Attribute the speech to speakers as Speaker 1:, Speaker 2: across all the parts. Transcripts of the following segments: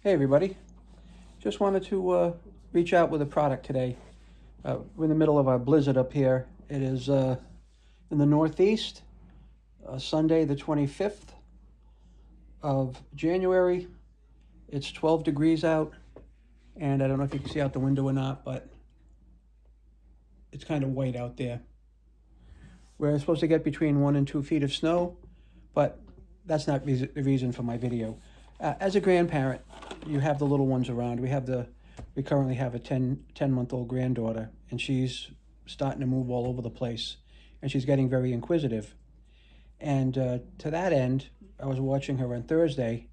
Speaker 1: Hey everybody, just wanted to reach out with a product today. We're in the middle of a blizzard up here. It is in the Northeast, Sunday the 25th of January. It's 12 degrees out, and I don't know if you can see out the window or not, but it's kind of white out there. We're supposed to get between 1 and 2 feet of snow, but that's not the reason for my video. As a grandparent, you have the little ones around. We currently have a 10-month-old granddaughter, and she's starting to move all over the place, and she's getting very inquisitive. And to that end, I was watching her on Thursday.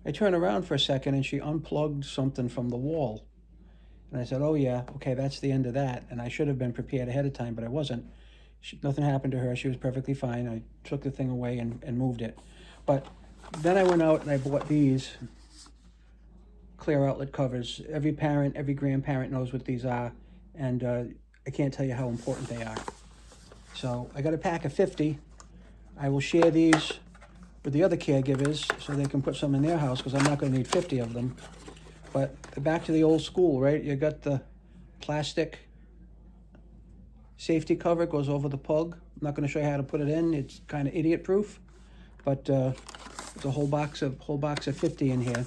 Speaker 1: I turned around for a second, and she unplugged something from the wall. And I said, oh yeah, okay, that's the end of that. And I should have been prepared ahead of time, but I wasn't. Nothing happened to her. She was perfectly fine. I took the thing away and moved it. But then I went out and I bought these clear outlet covers. Every parent, every grandparent knows what these are, and I can't tell you how important they are. So I got a pack of 50. I will share these with the other caregivers so they can put some in their house, because I'm not going to need 50 of them. But back to the old school, right? You got the plastic safety cover, goes over the pug. I'm not going to show you how to put it in. It's kind of idiot proof, but there's a whole box of 50 in here.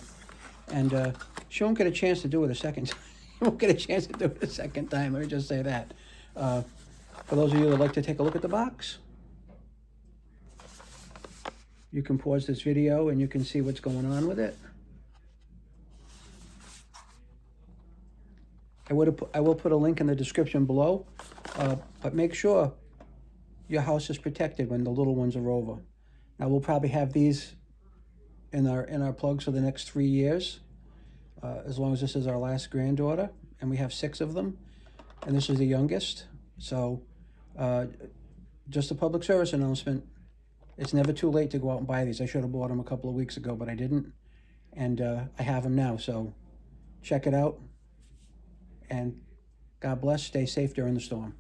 Speaker 1: And she won't get a chance to do it a second time. She won't get a chance to do it a second time. Let me just say that. For those of you that like to take a look at the box, you can pause this video and you can see what's going on with it. I will put a link in the description below, but make sure your house is protected when the little ones are over. Now we'll probably have these in our plugs for the next 3 years, as long as this is our last granddaughter, and we have 6 of them, and this is the youngest. So just a public service announcement. It's never too late to go out and buy these. I should have bought them a couple of weeks ago, but I didn't, and I have them now. So check it out, and God bless. Stay safe during the storm.